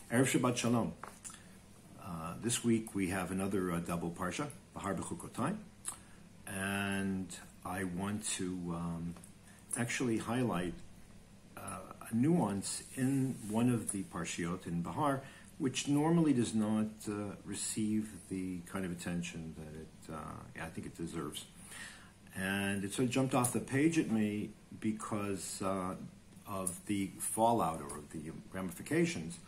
Erev Shabbat Shalom. This week we have another double parsha, BeHar Behoqotai, and I want to actually highlight a nuance in one of the parshiot in BeHar, which normally does not receive the kind of attention that I think it deserves. And it sort of jumped off the page at me because of the fallout or the ramifications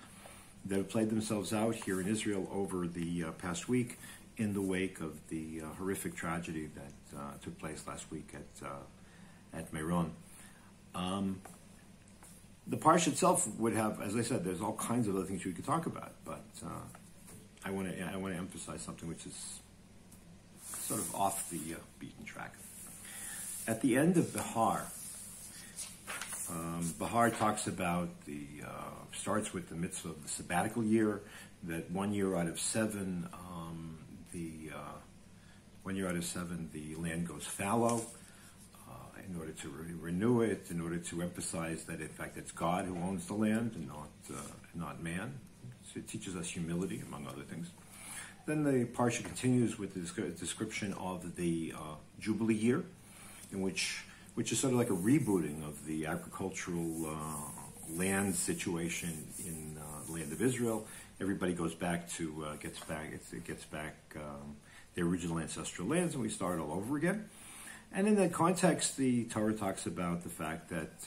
that have played themselves out here in Israel over the past week in the wake of the horrific tragedy that took place last week at Meron. The parsha itself would have, as I said, there's all kinds of other things we could talk about, but I want to emphasize something which is sort of off the beaten track. At the end of BeHar, BeHar talks about starts with the mitzvah of the sabbatical year, that 1 year out of 7, the land goes fallow, in order to renew it, in order to emphasize that in fact it's God who owns the land and not man. So it teaches us humility, among other things. Then the parsha continues with the description of the Jubilee year, in which is sort of like a rebooting of the agricultural land situation in the land of Israel. Everybody goes back to gets back their original ancestral lands, and we start all over again. And in that context, the Torah talks about the fact that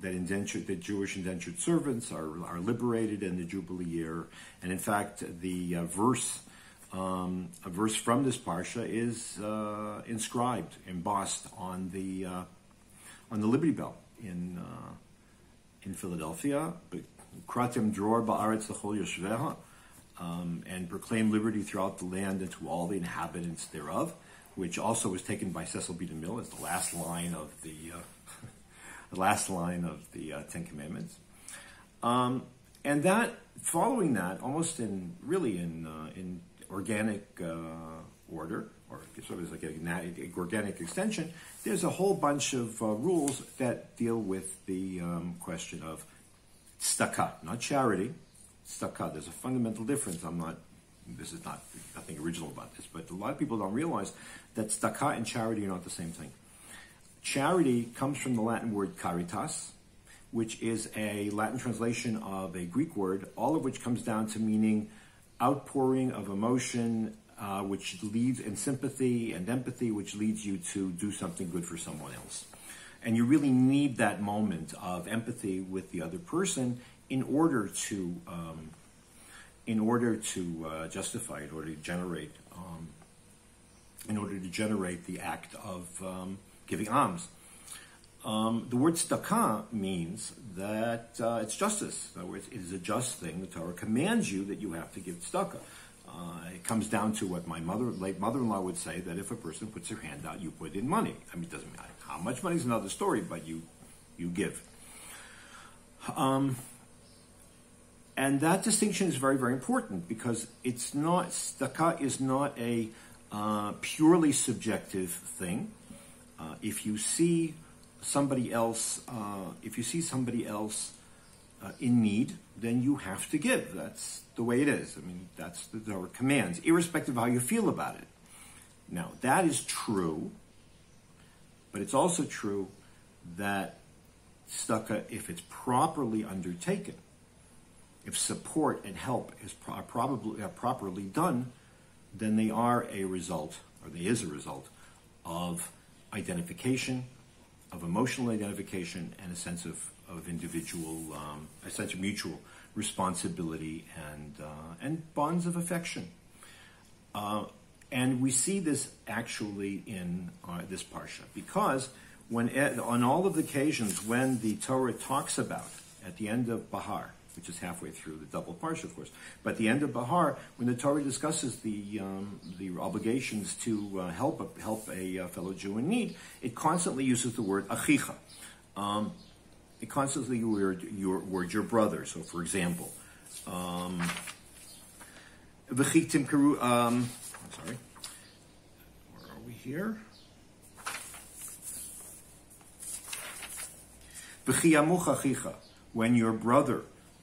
that Jewish indentured servants are liberated in the Jubilee year, and in fact, a verse from this parsha is inscribed, embossed on the Liberty Bell in Philadelphia. Kratim dror ba'aretz l'chol yoshveha, and proclaim liberty throughout the land and to all the inhabitants thereof, which also was taken by Cecil B. DeMille as the last line of the Ten Commandments. And that, following that, almost in organic order, or sort of like an organic extension, there's a whole bunch of rules that deal with the question of tzedakah, not charity. Tzedakah, there's a fundamental difference. This is nothing original about this, but a lot of people don't realize that tzedakah and charity are not the same thing. Charity comes from the Latin word caritas, which is a Latin translation of a Greek word, all of which comes down to meaning outpouring of emotion, which leads in sympathy and empathy, which leads you to do something good for someone else. And you really need that moment of empathy with the other person in order to justify, in order to generate the act of giving alms. The word tzedakah means that it's justice. In other words, it is a just thing. The Torah commands you that you have to give tzedakah. It comes down to what my late mother-in-law would say, that if a person puts their hand out, you put in money. I mean, it doesn't matter how much money is another story, but you give. And that distinction is very, very important, because tzedakah is not a purely subjective thing. If you see somebody else in need, then you have to give. That's the way it is. I mean, that's the Torah commands, irrespective of how you feel about it. Now, that is true, but it's also true that tzedakah, if it's properly undertaken, if support and help is properly done, then they are a result, or they is a result of identification, of emotional identification, and a sense of individual, a sense of mutual responsibility and bonds of affection. And we see this actually in this parsha, because on all of the occasions when the Torah talks about, at the end of BeHar, which is halfway through the double parsha, of course, but at the end of BeHar, when the Torah discusses the obligations to help a fellow Jew in need, it constantly uses the word achicha. It constantly uses your brother. So, for example, v'chitim karu. I'm sorry. Where are we here? V'chiyamuch achicha. When your brother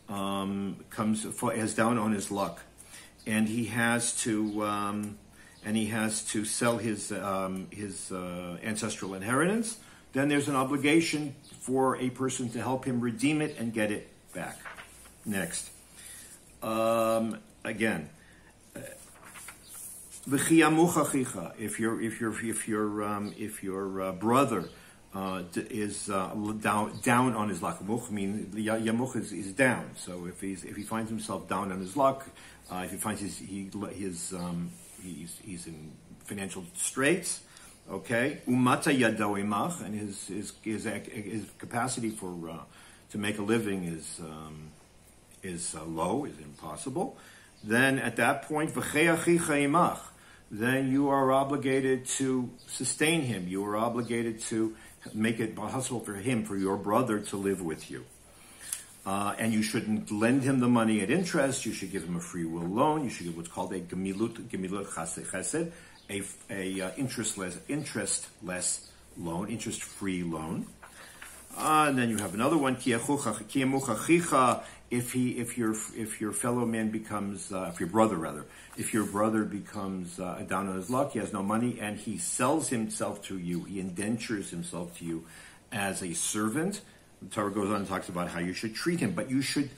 has down on his luck, and he has to sell his ancestral inheritance, then there's an obligation for a person to help him redeem it and get it back. Next, again, if your brother is down on his luck, yamuch is down. So if he finds himself down on his luck, if he finds he's in financial straits, okay, umata yado imach, and his capacity to make a living is low, is impossible. Then at that point, v'chei achicha imach, then you are obligated to sustain him. You are obligated to make it possible for your brother, to live with you. And you shouldn't lend him the money at interest. You should give him a free will loan. You should give what's called a gemilut chesed, a interestless loan, interest-free loan. And then you have another one, if your fellow man becomes, if your brother becomes down on his luck, he has no money, and he sells himself to you, he indentures himself to you as a servant. The Torah goes on and talks about how you should treat him, but you should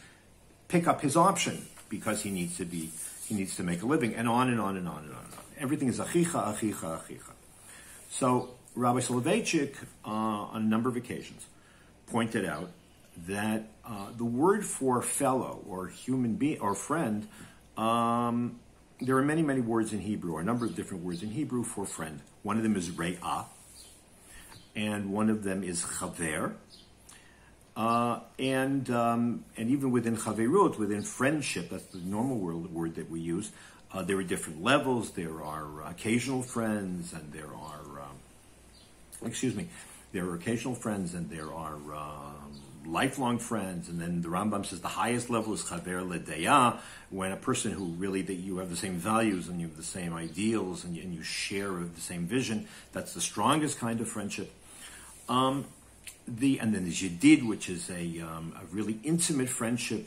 pick up his option because he needs to make a living, and on and on and on and on and on. Everything is achicha, achicha, achicha. So Rabbi Soloveitchik, on a number of occasions, pointed out that the word for fellow or human being or friend, there are many, many words in Hebrew, or a number of different words in Hebrew for friend. One of them is re'ah, and one of them is chaver. And even within chaverut, within friendship, that's the normal word that we use, there are different levels. There are occasional friends, and there are occasional friends, and there are lifelong friends. And then the Rambam says the highest level is chaver l'deya, when a person who really, that you have the same values and you have the same ideals and you share the same vision. That's the strongest kind of friendship. And then there's Yedid, which is a really intimate friendship.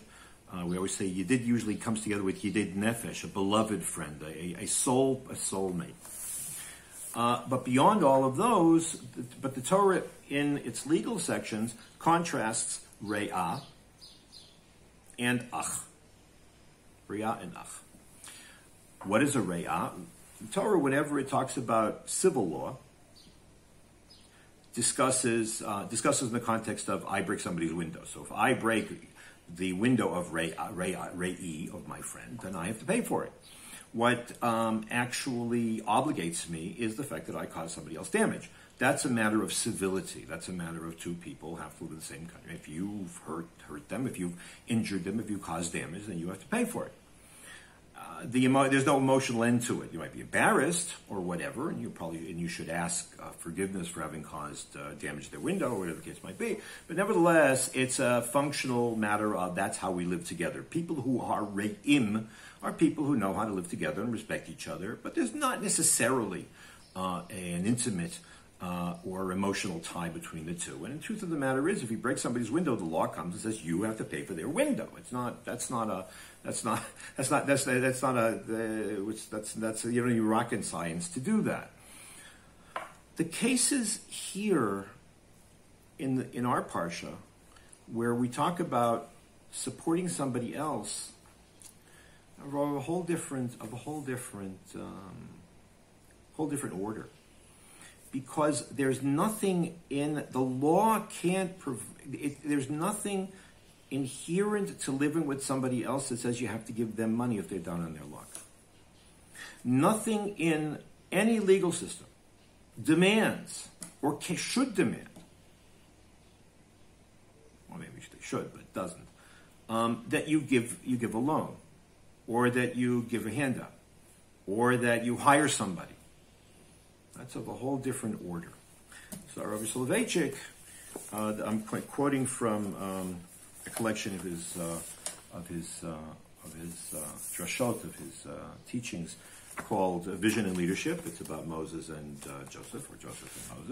We always say Yedid usually comes together with Yedid Nefesh, a beloved friend, a soulmate. But beyond all of those, but the Torah in its legal sections contrasts Re'ah and Ach. Re'ah and Ach. What is a Re'ah? The Torah, whenever it talks about civil law, discusses in the context of I break somebody's window. So if I break the window of Re'i, of my friend, then I have to pay for it. What actually obligates me is the fact that I caused somebody else damage. That's a matter of civility. That's a matter of two people have to live in the same country. If you've hurt them, if you've injured them, if you caused damage, then you have to pay for it. There's no emotional end to it. You might be embarrassed or whatever, and you should ask forgiveness for having caused damage to their window, or whatever the case might be. But nevertheless, it's a functional matter of that's how we live together. People who are re'im are people who know how to live together and respect each other, but there's not necessarily an intimate or emotional tie between the two. And the truth of the matter is, if you break somebody's window, the law comes and says you have to pay for their window. That's you don't need rocket science to do that. The cases here in our parsha, where we talk about supporting somebody else, are of a whole different order. Because there's nothing in the law there's nothing inherent to living with somebody else that says you have to give them money if they're down on their luck. Nothing in any legal system demands or should demand, well, maybe they should, but it doesn't, that you give a loan, or that you give a handout, or that you hire somebody. That's of a whole different order. So Rabbi Soloveitchik, I'm quoting from a collection of his drashot, of his teachings, called Vision and Leadership. It's about Moses and Joseph, or Joseph and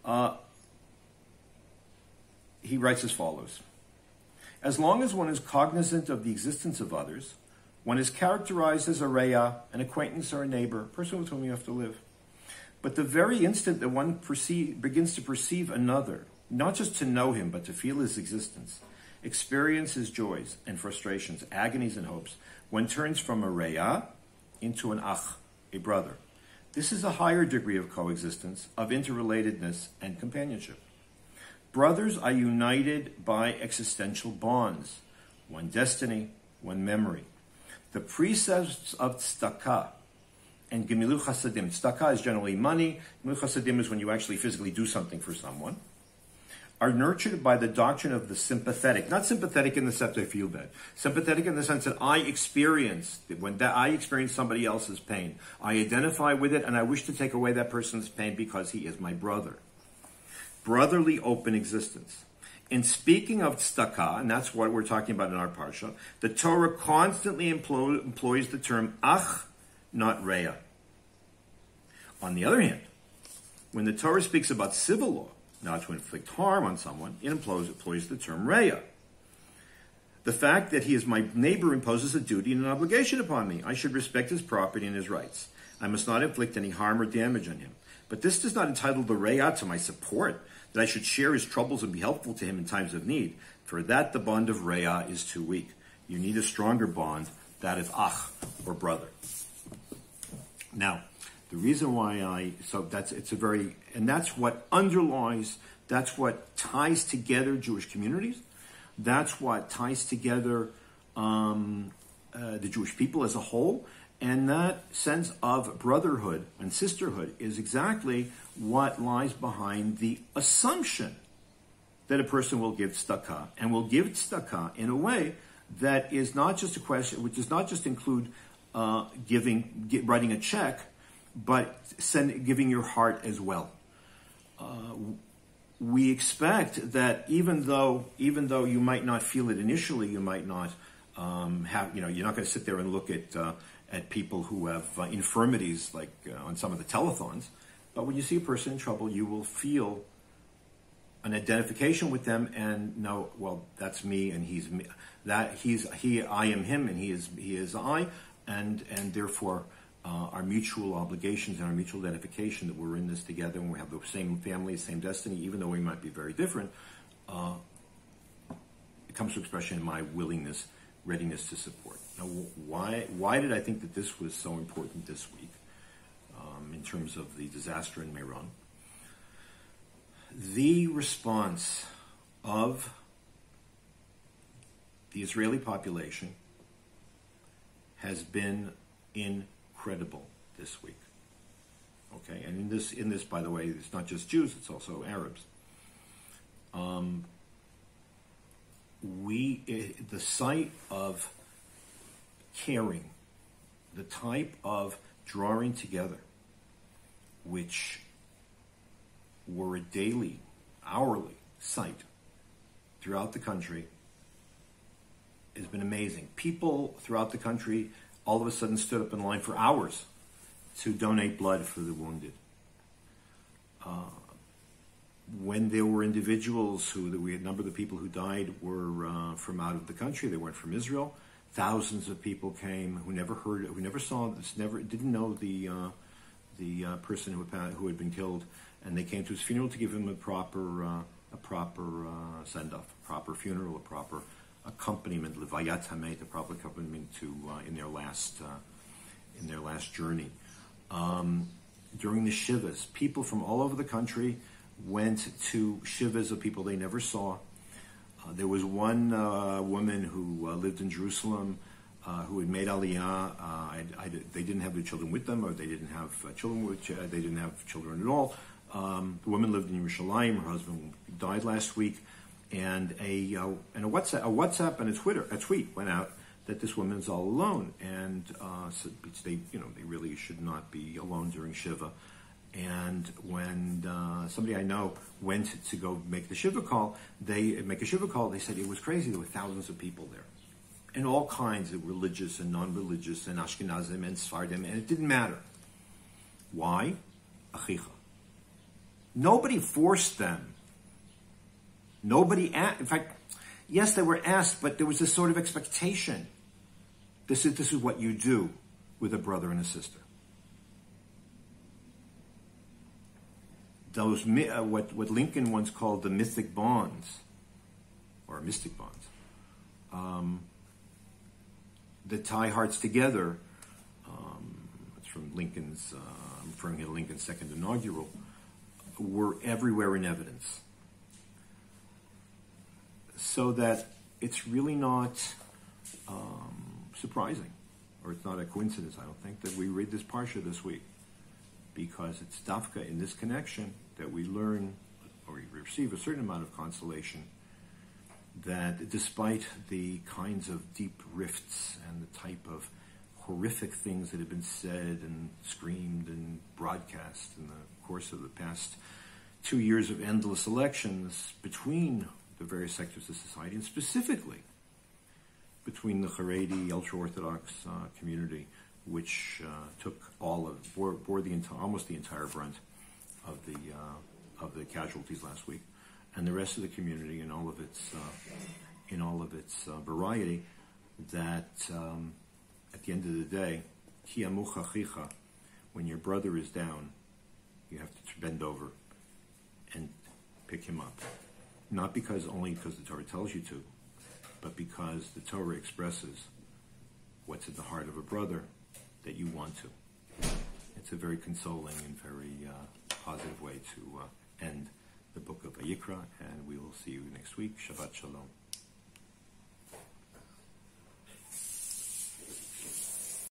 Moses. He writes as follows: As long as one is cognizant of the existence of others, one is characterized as a reya, an acquaintance or a neighbor, a person with whom you have to live. But the very instant that one begins to perceive another, not just to know him, but to feel his existence, experience his joys and frustrations, agonies and hopes, one turns from a reya into an ach, a brother. This is a higher degree of coexistence, of interrelatedness and companionship. Brothers are united by existential bonds, one destiny, one memory. The precepts of tzedakah and gemilut chasadim. Tzedakah is generally money. Gemilut chasadim is when you actually physically do something for someone. Are nurtured by the doctrine of the sympathetic. Not sympathetic in the sense I feel bad. Sympathetic in the sense that I experience somebody else's pain. I identify with it and I wish to take away that person's pain because he is my brother. Brotherly open existence. In speaking of tzedakah, and that's what we're talking about in our parsha, the Torah constantly employs the term ach, not reya. On the other hand, when the Torah speaks about civil law, not to inflict harm on someone, it employs the term reya. The fact that he is my neighbor imposes a duty and an obligation upon me. I should respect his property and his rights. I must not inflict any harm or damage on him. But this does not entitle the reya to my support, that I should share his troubles and be helpful to him in times of need. For that, the bond of reya is too weak. You need a stronger bond, that is ach, or brother. Now, the reason why that's what underlies, that's what ties together Jewish communities. That's what ties together the Jewish people as a whole. And that sense of brotherhood and sisterhood is exactly what lies behind the assumption that a person will give tzedakah, and will give tzedakah in a way that is not just a question, which does not just include writing a check, but giving your heart as well. We expect that even though you might not feel it initially, you might not you're not going to sit there and look at people who have infirmities like on some of the telethons. But when you see a person in trouble, you will feel an identification with them and know, well, that's me and he's me. I am him and he is I, and therefore our mutual obligations and our mutual identification that we're in this together and we have the same family, same destiny, even though we might be very different, it comes to expression in my readiness to support. Now, why did I think that this was so important this week in terms of the disaster in Meron? The response of the Israeli population has been incredible this week. Okay, and in this, by the way, it's not just Jews; it's also Arabs. The sight of caring, the type of drawing together, which were a daily, hourly sight throughout the country, has been amazing. People throughout the country all of a sudden stood up in line for hours to donate blood for the wounded. When there were individuals a number of the people who died were from out of the country, they weren't from Israel. Thousands of people came who never saw this, didn't know the person who had been killed, and they came to his funeral to give him a proper send-off, a proper funeral, a proper accompaniment, levayat hamet, a proper accompaniment to in their last journey. During the shivas, people from all over the country went to shivas of people they never saw. There was one woman who lived in Jerusalem who had made aliyah. They didn't have their children with them, or they didn't have children they didn't have children at all. The woman lived in Yerushalayim. Her husband died last week, and a WhatsApp and a tweet went out that this woman's all alone, and so they really should not be alone during Shiva. And when somebody I know went to go make the Shiva call, they said it was crazy. There were thousands of people there, and all kinds of religious and non-religious, and Ashkenazim and Sfardim, and it didn't matter. Why? Achicha. Nobody forced them. In fact, Yes, they were asked, but there was this sort of expectation. This is what you do with a brother and a sister. Those what Lincoln once called the mythic bonds, or mystic bonds, that tie hearts together. It's from Lincoln's. I'm referring to Lincoln's second inaugural. Were everywhere in evidence, so that it's really not surprising, or it's not a coincidence, I don't think, that we read this parsha this week, because it's dafka in this connection that we learn, or we receive a certain amount of consolation, that despite the kinds of deep rifts and the type of horrific things that have been said and screamed and broadcast in the course of the past 2 years of endless elections between the various sectors of society, and specifically between the Haredi, ultra-Orthodox community, which bore almost the entire brunt of the casualties last week, and the rest of the community in all of its variety. That at the end of the day, ki amuch achicha, when your brother is down, you have to bend over and pick him up. Not only because the Torah tells you to, but because the Torah expresses what's at the heart of a brother that you want to. It's a very consoling and very positive way to end the book of Vayikra, and we will see you next week. Shabbat Shalom.